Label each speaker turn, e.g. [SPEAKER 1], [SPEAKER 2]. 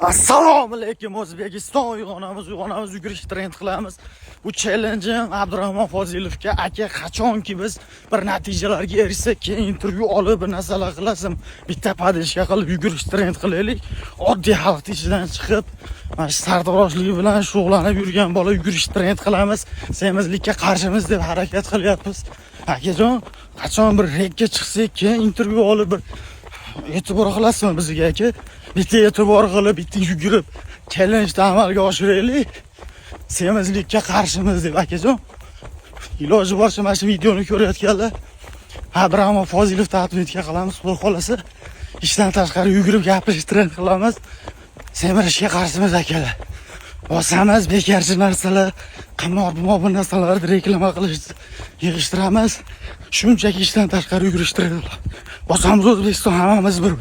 [SPEAKER 1] Assalomu alaykum O'zbekiston, uyg'onamiz yugurish trend qilamiz. Bu challenjim Abdurahmon Fozilovga aka qachonki biz bir natijalarga erishsak, keyin intervyu olib bir narsalar qilasim, bitta podishka qilib yugurish trend qilaylik. Oddiy xalq ichidan chiqib, mana shu sartaroshlik bilan shug'ullanib yurgan bola yugurish trend qilamiz. Semizlikka qarshimiz deb harakat qilyapmiz. Akajon, qachon bir rekka chiqsak, keyin intervyu olib bir e'tibor qilasizmi bizga aka? Bitta e'tibor qilib, bitta yugurib, challenjni amalga oshiraylik. Semizlikka qarshimiz deb akajon. Iloji boricha mana shu videoni ko'rayotganlar Abdurahmon Fozilov taqdimotga qilamiz, xudo xolasa. Ishdan tashqari yugurib gapirish trend qilamiz. Semirishga qarshimiz akalar. Bosamiz bekarchi narsalar, qimor bu narsalarni reklama qilish yig'ishtiramiz. Shunchaki ishdan tashqari yugurish trend. Bosamiz O'zbekiston, hammamiz bir.